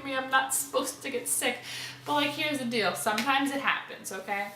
me, I'm not supposed to get sick. But like, here's the deal. Sometimes it happens, okay?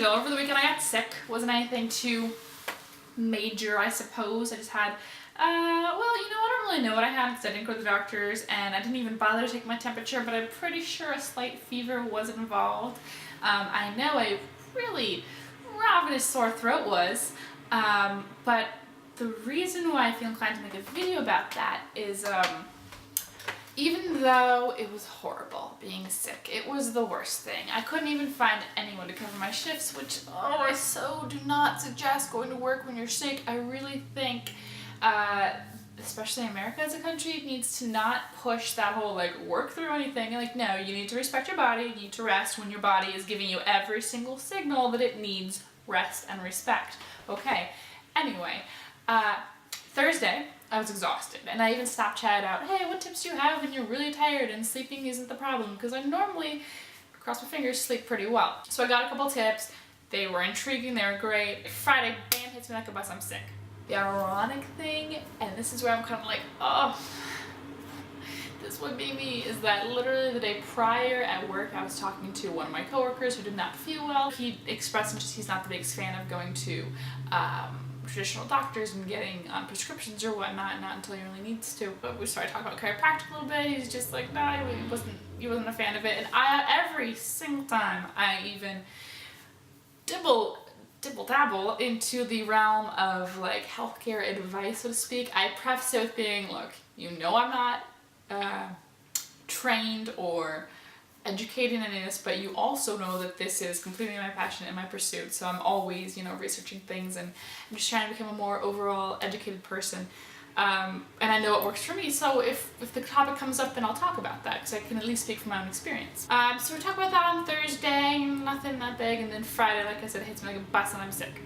Over the weekend I got sick. Wasn't anything too major, I suppose. I just had, well, you know, I don't really know what I had because I didn't go to the doctors and I didn't even bother to take my temperature, but I'm pretty sure a slight fever was involved. I know a really ravenous sore throat was, but the reason why I feel inclined to make a video about that is, even though it was horrible being sick, it was the worst thing. I couldn't even find anyone to cover my shifts, which, oh, I so do not suggest going to work when you're sick. I really think, especially America as a country, needs to not push that whole, like, work through anything. Like, no, you need to respect your body, you need to rest when your body is giving you every single signal that it needs rest and respect. Okay, anyway, Thursday, I was exhausted, and I even Snapchatted out, hey, what tips do you have when you're really tired and sleeping isn't the problem? Because I normally, cross my fingers, sleep pretty well. So I got a couple tips. They were intriguing, they were great. Friday, bam, hits me like a bus, I'm sick. The ironic thing, and this is where I'm kind of like, oh, this would be me, is that literally the day prior at work, I was talking to one of my coworkers who did not feel well. He expressed interest, he's not the biggest fan of going to, traditional doctors and getting prescriptions or whatnot, not until he really needs to. But we started talking about chiropractic a little bit. He's just like, no, he wasn't a fan of it. And every single time I even dibble dabble into the realm of like healthcare advice, so to speak, I preface it with being, look, you know, I'm not trained or educated in this, but you also know that this is completely my passion and my pursuit, so I'm always, you know, researching things, and I'm just trying to become a more overall educated person, and I know what works for me, so if the topic comes up, then I'll talk about that, because I can at least speak from my own experience. So we talked about that on Thursday, nothing that big, and then Friday, like I said, it hits me like a bus and I'm sick.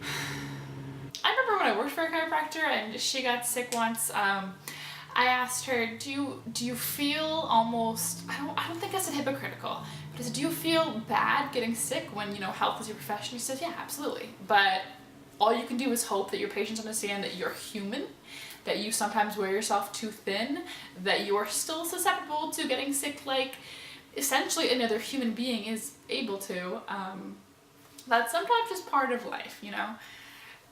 I remember when I worked for a chiropractor and she got sick once. I asked her, do you feel almost, I don't think I said hypocritical, but I said, do you feel bad getting sick when, you know, health is your profession? She said, yeah, absolutely. But all you can do is hope that your patients understand that you're human, that you sometimes wear yourself too thin, that you are still susceptible to getting sick like essentially another human being is able to. That's sometimes just part of life, you know?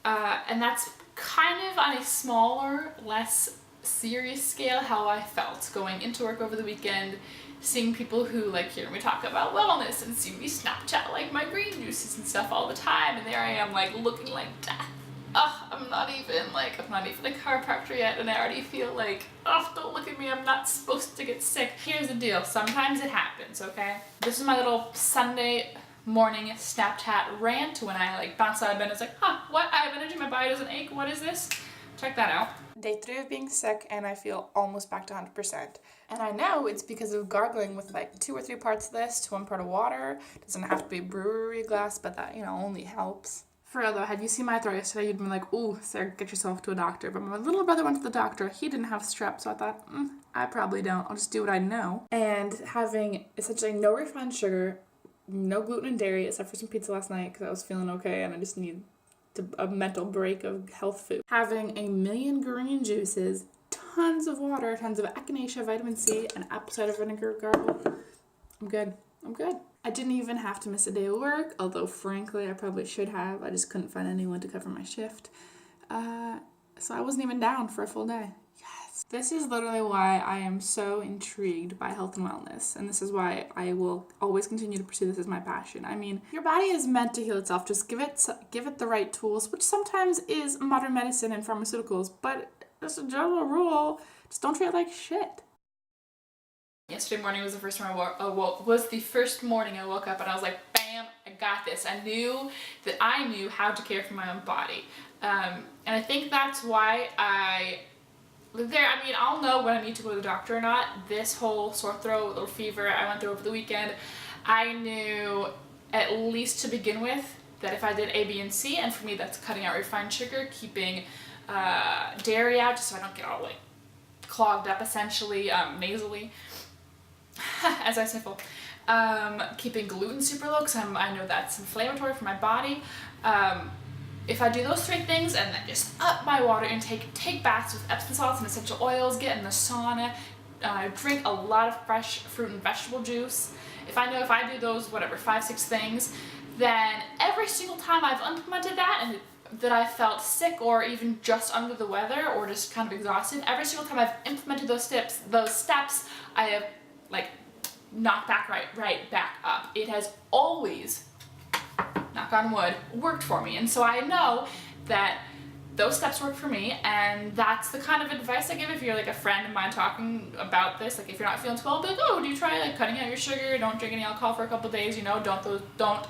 And that's kind of on a smaller, less serious scale how I felt going into work over the weekend, seeing people who like hear me talk about wellness and see me Snapchat like my green juices and stuff all the time, and there I am like looking like death. I'm not even a chiropractor yet and I already feel like, oh, don't look at me, I'm not supposed to get sick. Here's the deal, sometimes it happens, okay? This is my little Sunday morning Snapchat rant when I like bounce out of bed and it's like, what? I have energy, my body doesn't ache, what is this? Check that out. Day 3 of being sick and I feel almost back to 100%. And I know it's because of gargling with like 2 or 3 parts of this to 1 part of water. It doesn't have to be brewery glass, but that, you know, only helps. For real though, had you seen my throat yesterday, you'd been like, ooh, Sarah, get yourself to a doctor. But my little brother went to the doctor. He didn't have strep, so I thought, I probably don't. I'll just do what I know. And having essentially no refined sugar, no gluten and dairy, except for some pizza last night because I was feeling okay and I just need a mental break of health food. Having a million green juices, tons of water, tons of echinacea, vitamin C, and apple cider vinegar gargle. I'm good. I didn't even have to miss a day of work, although frankly I probably should have. I just couldn't find anyone to cover my shift. So I wasn't even down for a full day. Yes. This is literally why I am so intrigued by health and wellness, and this is why I will always continue to pursue this as my passion. I mean, your body is meant to heal itself. Just give it the right tools, which sometimes is modern medicine and pharmaceuticals, but as a general rule, just don't treat it like shit. Yesterday morning was the first morning I woke up and I was like, bam, I got this. I knew that I knew how to care for my own body. And I think that's why I'll know when I need to go to the doctor or not. This whole sore throat, little fever I went through over the weekend, I knew at least to begin with that if I did A, B, and C, and for me that's cutting out refined sugar, keeping dairy out just so I don't get all like clogged up essentially, nasally, as I sniffle. Keeping gluten super low because I know that's inflammatory for my body. If I do those 3 things and then just up my water intake, take baths with Epsom salts and essential oils, get in the sauna, drink a lot of fresh fruit and vegetable juice. If I do those, 5, 6 things, then every single time I've implemented that and that I felt sick or even just under the weather or just kind of exhausted, every single time I've implemented those steps, I have like knocked back right back up. It has always, knock on wood, worked for me. And so I know that those steps work for me, and that's the kind of advice I give if you're like a friend of mine talking about this. Like if you're not feeling too well, be like, oh, do you try like cutting out your sugar? Don't drink any alcohol for a couple of days, you know, don't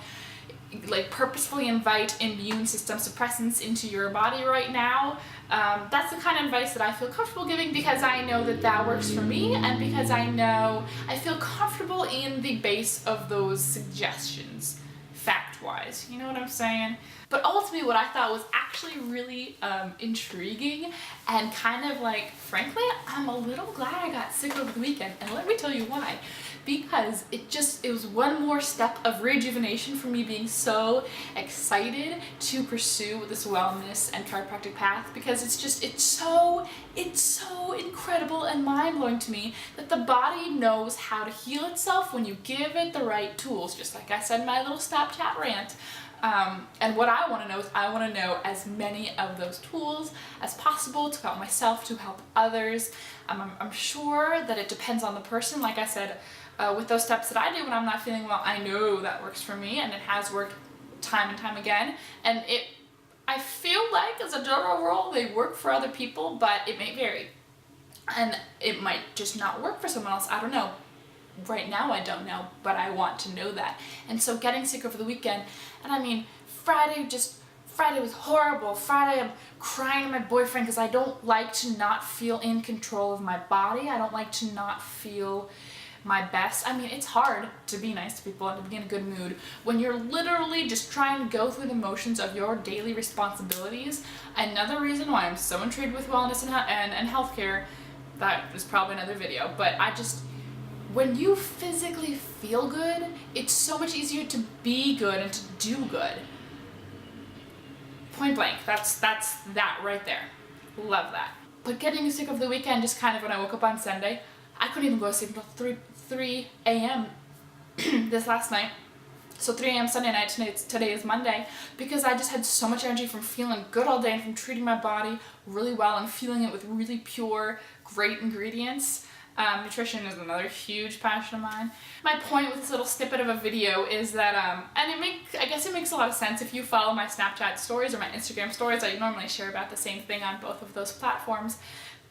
like purposefully invite immune system suppressants into your body right now. That's the kind of advice that I feel comfortable giving because I know that that works for me, and because I know I feel comfortable in the base of those suggestions, fact-wise. You know what I'm saying? But ultimately what I thought was actually really intriguing and kind of like, frankly, I'm a little glad I got sick over the weekend, and let me tell you why. Because it was one more step of rejuvenation for me being so excited to pursue this wellness and chiropractic path, because it's so incredible and mind-blowing to me that the body knows how to heal itself when you give it the right tools, just like I said in my little Snapchat rant. And what I want to know is I want to know as many of those tools as possible to help myself, to help others. I'm sure that it depends on the person. Like I said, with those steps that I do when I'm not feeling well, I know that works for me, and it has worked time and time again. And I feel like as a general rule, they work for other people, but it may vary. And it might just not work for someone else. I don't know. Right now I don't know, but I want to know that. And so getting sick over the weekend, and I mean, Friday was horrible. Friday I'm crying to my boyfriend because I don't like to not feel in control of my body. I don't like to not feel my best. I mean, it's hard to be nice to people and to be in a good mood when you're literally just trying to go through the motions of your daily responsibilities. Another reason why I'm so intrigued with wellness and healthcare, that is probably another video, but when you physically feel good, it's so much easier to be good and to do good. Point blank, that's that right there. Love that. But getting sick over the weekend, just kind of when I woke up on Sunday, I couldn't even go to sleep until 3 a.m. this last night. So 3 a.m. Sunday night, today is Monday, because I just had so much energy from feeling good all day and from treating my body really well and feeling it with really pure, great ingredients. Nutrition is another huge passion of mine. My point with this little snippet of a video is that, and I guess it makes a lot of sense if you follow my Snapchat stories or my Instagram stories. I normally share about the same thing on both of those platforms.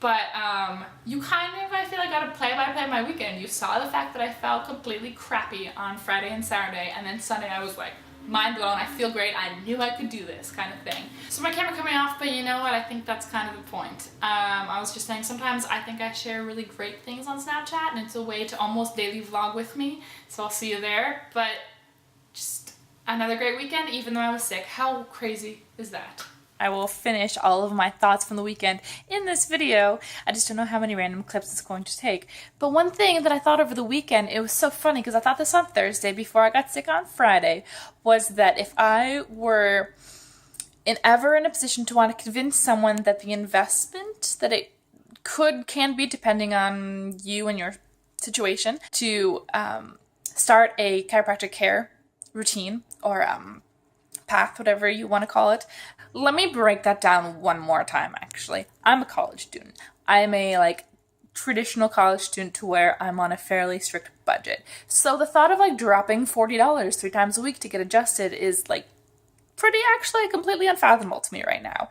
But you kind of, I feel like, got to play-by-play my weekend. You saw the fact that I felt completely crappy on Friday and Saturday, and then Sunday I was like, mind blown, I feel great, I knew I could do this kind of thing. So my camera coming off, but you know what, I think that's kind of the point. I was just saying, sometimes I think I share really great things on Snapchat, and it's a way to almost daily vlog with me, so I'll see you there. But just another great weekend, even though I was sick. How crazy is that? I will finish all of my thoughts from the weekend in this video. I just don't know how many random clips it's going to take. But one thing that I thought over the weekend, it was so funny because I thought this on Thursday before I got sick on Friday, was that if I were ever in a position to want to convince someone that the investment that it can be, depending on you and your situation, to start a chiropractic care routine or path, whatever you want to call it. Let me break that down one more time, actually. I'm a college student. I'm a, traditional college student to where I'm on a fairly strict budget. So the thought of, dropping $40 3 times a week to get adjusted is, pretty actually completely unfathomable to me right now.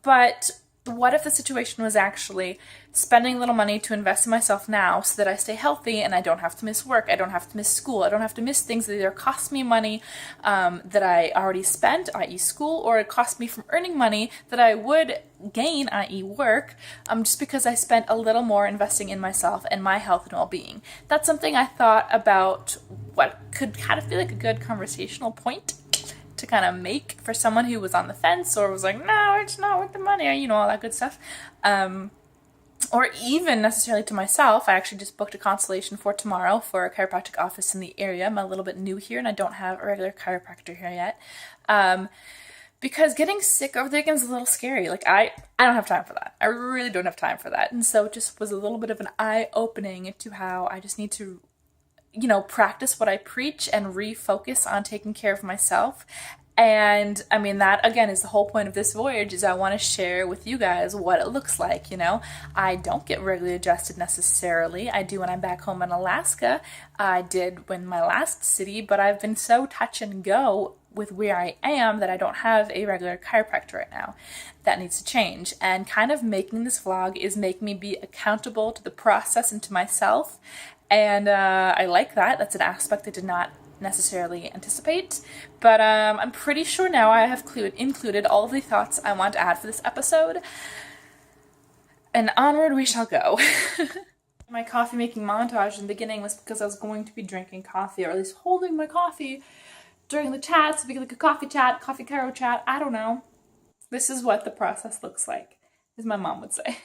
But what if the situation was actually spending a little money to invest in myself now so that I stay healthy and I don't have to miss work, I don't have to miss school, I don't have to miss things that either cost me money that I already spent, i.e. school, or it cost me from earning money that I would gain, i.e. work, just because I spent a little more investing in myself and my health and well-being. That's something I thought about, what could kind of feel like a good conversational point to kind of make for someone who was on the fence or was like, no, it's not worth the money, or, you know, all that good stuff. Or even necessarily to myself. I actually just booked a consultation for tomorrow for a chiropractic office in the area. I'm a little bit new here and I don't have a regular chiropractor here yet. Because getting sick over the weekend is a little scary. Like, I don't have time for that. I really don't have time for that. And so it just was a little bit of an eye-opening to how I just need to, you know, practice what I preach and refocus on taking care of myself. And I mean, that again is the whole point of this voyage, is I want to share with you guys what it looks like. You know, I don't get regularly adjusted necessarily. I do when I'm back home in Alaska. I did when my last city, but I've been so touch and go with where I am that I don't have a regular chiropractor right now. That needs to change. And kind of making this vlog is making me be accountable to the process and to myself. And I like that. That's an aspect I did not necessarily anticipate. But I'm pretty sure now I have included all of the thoughts I want to add for this episode. And onward we shall go. My coffee making montage in the beginning was because I was going to be drinking coffee, or at least holding my coffee during the chat, so we could like a coffee chat, coffee chiro chat, I don't know. This is what the process looks like, as my mom would say.